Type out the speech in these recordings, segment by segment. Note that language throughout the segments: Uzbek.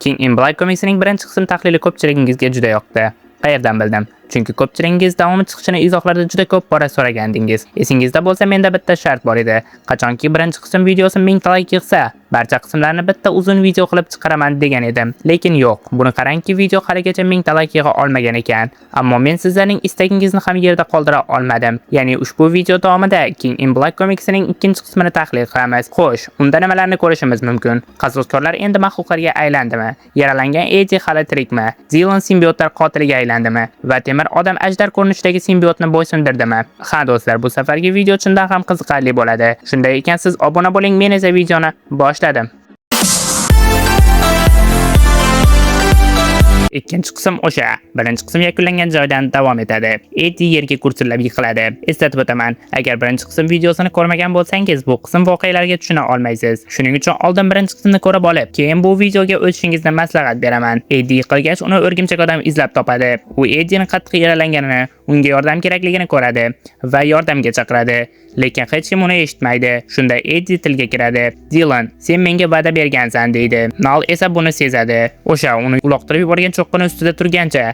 King in Black komiksining birinchi qism tahlili ko'pchiligingizga juda yoqdi. Qayerdan bildim? Chunki ko'pchiligingiz davomi chiqishini izohlarda juda ko'p bora so'ragandingiz. Esingizda bo'lsa, menda bitta shart bor edi. Qachonki birinchi qism videosi 1000 ta like yig'sa, barcha qismlarni bitta uzun video qilib chiqaraman degan edim. Lekin yo'q. Buni qarangki, video haligacha 1000 ta like yig'a olmagan ekan. Ammo men sizlarning istagingizni ham yerda qoldira olmadim. Ya'ni ushbu video davomida King in Black komiksining ikkinchi qismini tahlil qilamiz. Xo'sh, unda nimalarni ko'rishimiz mumkin? Qasoskorlar endi maxluqlarga aylandimi? Yaralangan Eddie hali tirikmi? Dylan simbiotlar qotiliga aylandimi? Va odam ajdar ko'rinishidagi simbiotni bo'ysundirdimi? Ha do'stlar, bu safargi video chindan ham qiziqarli bo'ladi. Shunday ekan, siz obuna bo'ling, men esa videoni boshladim. Ikkinchi qism o'sha. Birinchi qism yakunlangan joydan davom etadi. Eddie yerga kursillab yiqiladi. Eslatib o'taman, agar birinchi qism videosini ko'rmagan bo'lsangiz, bu qism voqealarga tushuna olmaysiz. Shuning uchun oldin birinchi qismni ko'rib olib, keyin bu videoga o'tishingizni maslahat beraman. Eddie yiqilgach, uni o'rgimchak odam izlab topadi. U Eddie'ning qattiq yaralanganini, unga yordam kerakligini ko'radi va yordamga chaqiradi. Lekin hech kim uni eshitmaydi. Shunda Eddie tilga kiradi. Dylan, sen menga va'da bergansan deydi. Nal esa buni sezadi. O'sha uni uloqtirib yuborgan cho'qqini ustida turgancha,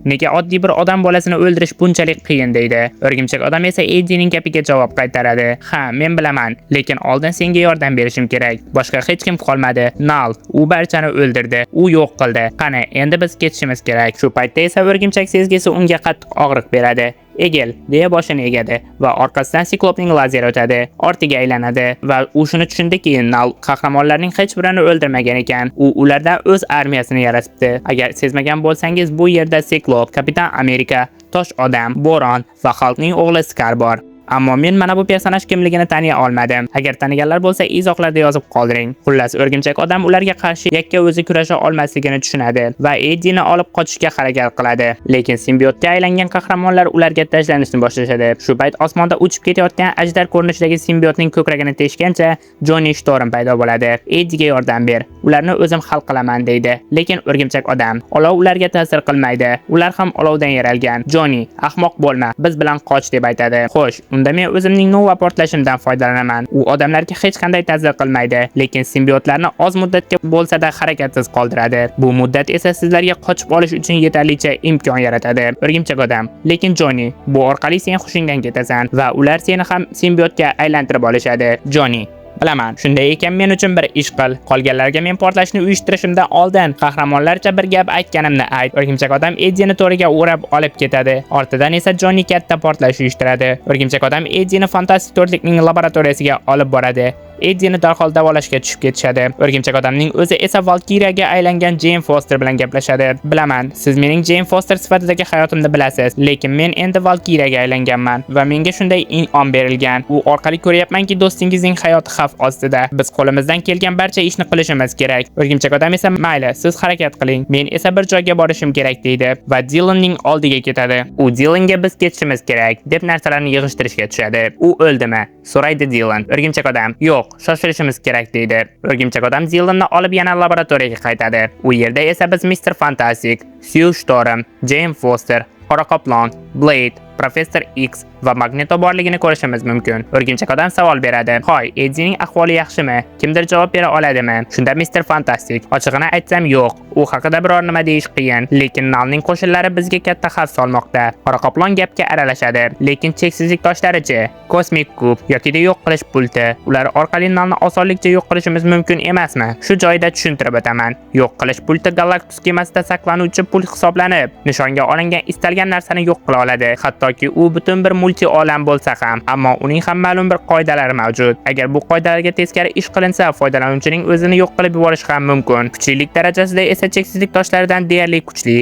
nega oddiy bir odam bolasini o'ldirish bunchalik qiyin deydi. O'rgimchak odam esa Eddie'ning gapiga javob qaytaradi. Ha, men bilaman, lekin oldin senga yordam berishim kerak. Boshqa hech kim qolmadi. Nal, u barchani o'ldirdi. U yo'q qildi. Qani, endi biz ketishimiz kerak. Shu paytda esa o'rgimchak sezgisi unga qattiq og'riq beradi. Egil, deya boshini egadi va orqasidan siklopning lazeri o'tadi. Ortiga aylanadi va u shuni tushundiki, Nal qahramonlarning hech birini o'ldirmagan ekan. U ulardan o'z armiyasini yaratibdi. Agar sezmagan bo'lsangiz, bu yerda Siklop, Kapitan Amerika, Tosh odam, Bo'ron va Xalqning o'g'li Skar bor. Ammo men mana bu personaj kimligini taniy olmadim. Agar taniganlar bo'lsa, izohlarda yozib qoldiring. Xullas, o'rgimchak odam ularga qarshi yakka o'zi kurasha olmasligini tushunadi va Eddie'ni olib qochishga harakat qiladi. Lekin simbiotga aylangan qahramonlar ularga tashlanishni boshlashadi. Shu payt osmonda uchib ketayotgan ajdar ko'rinishidagi simbiotning ko'kragini teshgancha Johnny Storm paydo bo'ladi. Eddie'ga yordam ber. Ularni o'zim hal qilaman deydi. Lekin o'rgimchak odam, olov ularga ta'sir qilmaydi. Ular ham olovdan yaralgan. Johnny, ahmoq bo'lma, biz bilan qoch deb aytadi. Xo'sh, unda men o'zimning nova portlashimdan foydalanaman. U odamlarga hech qanday ta'sir qilmaydi, lekin simbiotlarni oz muddatga bo'lsa-da harakatsiz qoldiradi. Bu muddat esa sizlarga qochib olish uchun yetarlicha imkon yaratadi. O'rgimchak odam, lekin Johnny, bu orqali sen hushingdan ketasan va ular seni ham simbiotga aylantirib olishadi. Johnny, bilaman. Shunday ekan men uchun bir ish qil. Qolganlarga men portlashni uyushtirishimdan oldin qahramonlarcha bir gap aytganimni ayt. O'rgimchak odam Eddie'ni to'riga o'rab olib ketadi. Ortidan esa Johnny katta portlash uyushtiradi. O'rgimchak odam Eddie'ni Fantastik to'rtlikning laboratoriyasiga olib boradi. Eddie'ni darhol davolashga tushib ketishadi. O'rgimchak odamning o'zi esa Valkyriyaga aylangan Jane Foster bilan gaplashadi. Bilaman, siz mening Jane Foster sifatidagi hayotimni bilasiz, lekin men endi Valkyriyaga aylanganman va menga shunday in'om berilgan. U orqali ko'ryapmanki, do'stingizning hayoti xavf ostida. Biz qo'limizdan kelgan barcha ishni qilishimiz kerak. O'rgimchak odam esa mayli, siz harakat qiling. Men esa bir joyga borishim kerak deydi va Dylanning oldiga ketadi. U Dylanga biz ketishimiz kerak deb narsalarni yig'ishtirishga tushadi. U o'ldimi? So'raydi Dylan. O'rgimchak odam, yo'q, shoshilishimiz kerak deydi. O'rgimchak odam Dylanni olib yana laboratoriyaga qaytadi. U yerda esa biz Mr. Fantastic, Sue Storm, Jane Foster, Qora Qoplon, Blade, Professor X va Magneto borligini ko'rishimiz mumkin. O'rgimchak odam savol beradi. Hoy, Eddie'ning ahvoli yaxshimi? Kimdir javob bera oladimi? Shunda Mr. Fantastic, ochig'ini aytsam yo'q. U haqida biror nima deyish qiyin, lekin Nalning qo'shinlari bizga katta xavf solmoqda. Qora Qoplon gapga aralashadi, lekin cheksizlik toshlarichi, kosmik kub yoki yo'q qilish pulti, ular orqali Nalni osonlikcha yo'q qilishimiz mumkin emasmi? Shu joyda tushuntirib o'taman. Yo'q qilish pulti Galactus kemasida saqlanuvchi pul hisoblanib, nishonga olingan istalgan narsani yo'q qila oladi. Hattoki u butun bir multi olam bo'lsa ham, ammo uning ham ma'lum bir qoidalari mavjud. Agar bu qoidalarga teskari ish qilinsa, foydalanuvchining o'zini yo'q qilib yuborishi ham mumkin. Kuchlilik darajasida esa cheksizlik toshlaridan deyarli kuchli.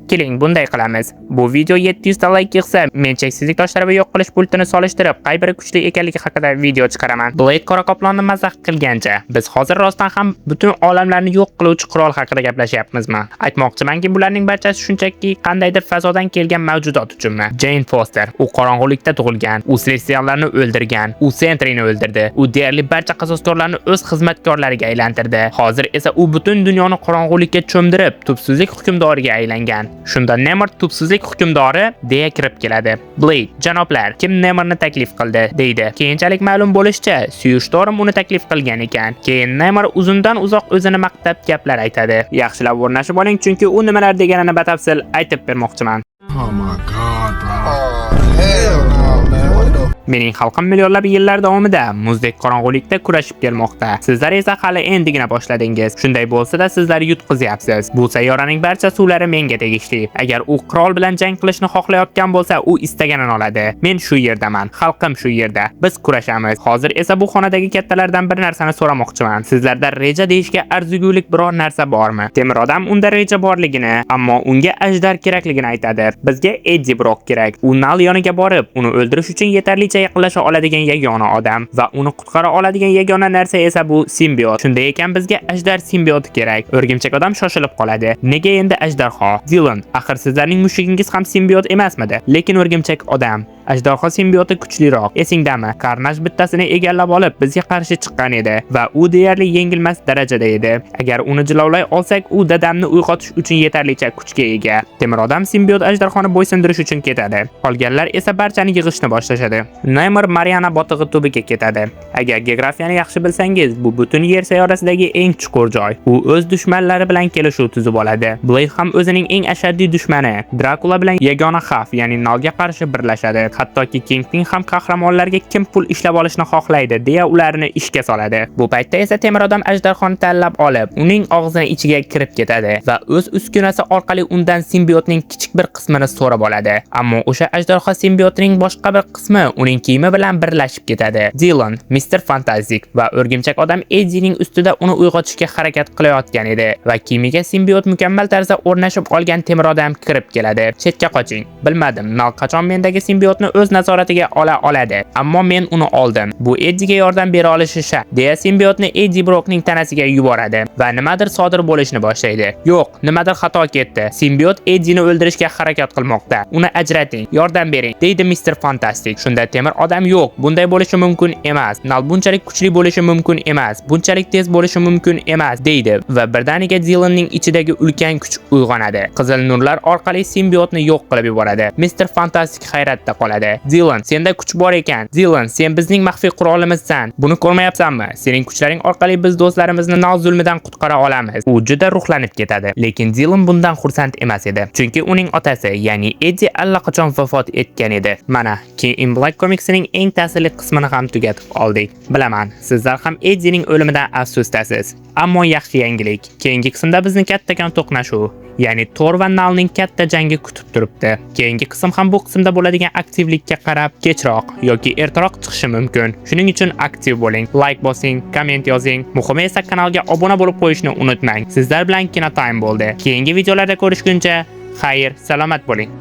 Keling, bunday qilamiz. Bu video 700 ta like yig'sa, men cheksizlik toshlari va yo'q qilish pultini solishtirib, qay biri kuchli ekanligi haqida video chiqaraman. Blade Qora Qoplonni mazax qilgancha, biz hozir rostdan ham butun olamlarni yo'q qiluvchi qurol haqida gaplashyapmizmi? Aytmoqchimanki, bularning barchasi shunchaki qandaydir fazodan kelgan mavjudot uchunmi? Jane Foster, u qorong'ulikda tug'ilgan, u Celestiallarni o'ldirgan, u Sentry'ni o'ldirdi, u deyarli barcha qasoskorlarni o'z xizmatkorlariga aylantirdi. Hozir esa u butun dunyoni qorong'ulikka cho'mdirib, tubsizlik hukmdoriga aylangan. Shunda Nemor tubsizlik hukmdori deya kirib keladi. Blade, janoblar, kim Nemorni taklif qildi deydi. Keyinchalik ma'lum bo'lishicha, Suyushtorm uni taklif qilgan ekan. Keyin Nemor uzundan uzoq o'zini maqtab gaplar aytadi. Yaxshilab o'rnashib oling, chunki u nimalar deganini batafsil aytib bermoqchiman. Oh my god, bro. Oh, hell no, man. What the Mening xalqim millionlab yillar davomida muzdek qorong'ulikda kurashib kelmoqda. Sizlar esa hali endigina boshladingiz. Shunday bo'lsa-da, sizlar yutqizyapsiz. Bu sayyoraning barcha suvlari menga tegishli. Agar u qirol bilan jang qilishni xohlayotgan bo'lsa, u istaganini oladi. Men shu yerdaman, xalqim shu yerda. Biz kurashamiz. Hozir esa bu xonadagi kattalardan bir narsani so'ramoqchiman. Sizlarda reja deyishga arzigulik biror narsa bormi? Temir odam unda reja borligini, ammo unga ajdar kerakligini aytadi. Bizga Eddie Brock kerak. U Nal yoniga borib, uni o'ldirish uchun yetarlicha yaqinlasha oladigan yagona odam va uni qutqara oladigan yagona narsa esa bu simbiot. Shunday ekan bizga ajdar simbioti kerak. O'rgimchak odam shoshilib qoladi. Nega endi ajdarho? Dylan, axir sizlarning mushugingiz ham simbiot emasmidi? Lekin o'rgimchak odam, ajdarho simbioti kuchliroq. Esingdami? Karnaj bittasini egallab olib bizga qarshi chiqqan edi va u deyarli yengilmas darajada edi. Agar uni jilovlay olsak, u dadamni uyg'otish uchun yetarlicha kuchga ega. Temir odam simbiot ajdarhoni bo'ysundirish uchun ketadi. Qolganlar esa barchani yig'ishni boshlashadi. Nemor Mariana botig'i tubiga ketadi. Agar geografiyani yaxshi bilsangiz, bu butun yer sayyorasidagi eng chuqur joy. U o'z dushmanlari bilan kelishuv tuzib oladi. Blade ham o'zining eng ashaddiy dushmani Drakula bilan yagona xavf, ya'ni Nalga qarshi birlashadi. Hattoki Kingpin ham qahramonlarga kim pul ishlab olishni xohlaydi deya ularni ishga soladi. Bu paytda esa temir odam ajdarhoni tanlab olib, uning og'zini ichiga kirib ketadi va o'z uskunasi orqali undan simbiotning kichik bir qismini so'rab oladi. Ammo o'sha ajdarho simbiotining boshqa bir qismi uning kiyimi bilan birlashib ketadi. Dylan, Mr. Fantastic va o'rgimchak odam Eddie'ning ustida uni uyg'otishga harakat qilayotgan edi va kiyimiga simbiot mukammal tarzda o'rnashib olgan temir odam kirib keladi. Chetga qoching. Bilmadim, Nal qachon mendagi simbiotni o'z nazoratiga ola oladi, ammo men uni oldim. Bu Eddie'ga yordam bera olishi shart. Deya simbiotni Eddie Brockning tanasiga yuboradi va nimadir sodir bo'lishni boshlaydi. Yo'q, nimadir xato ketdi. Simbiot Eddie'ni o'ldirishga harakat qilmoqda. Uni ajrating, yordam bering, deydi Mr. Fantastic. Shunda temir odam yo'q, bunday bo'lishi mumkin emas. Nal bunchalik kuchli bo'lishi mumkin emas. Bunchalik tez bo'lishi mumkin emas, deydi va birdaniga Dylanning ichidagi ulkan kuch uyg'onadi. Qizil nurlar orqali simbiotni yo'q qilib yuboradi. Mr. Fantastic hayratda qoladi. Dylan, senda kuch bor ekan. Dylan, sen bizning maxfiy qurolimizsan. Buni ko'rmayapsanmi? Sening kuchlaring orqali biz do'stlarimizni Nal zulmidan qutqara olamiz. U juda ruhlanib ketadi. Lekin Dylan bundan xursand emas edi. Chunki uning otasi, ya'ni Eddie allaqachon vafot etgan edi. Mana, In Black Comics'ning eng ta'sirli qismini ham tugatib oldik. Bilaman, sizlar ham Eddie'ning o'limidan afsusdasiz. Ammo yaxshi yangilik. Keyingi qismda bizni kattakon to'qnashuv, ya'ni Thor va Nalning katta jangi kutib turibdi. Keyingi qism ham bu qismda bo'ladigan aktivlikka qarab kechroq yoki ertaroq chiqishi mumkin. Shuning uchun aktiv bo'ling, like bosing, komment yozing. Muhimi esa kanalga obuna bo'lib qo'yishni unutmang. Sizlar bilan Kino Time bo'ldi. Keyingi videolarda ko'rishguncha, xayr, salomat bo'ling.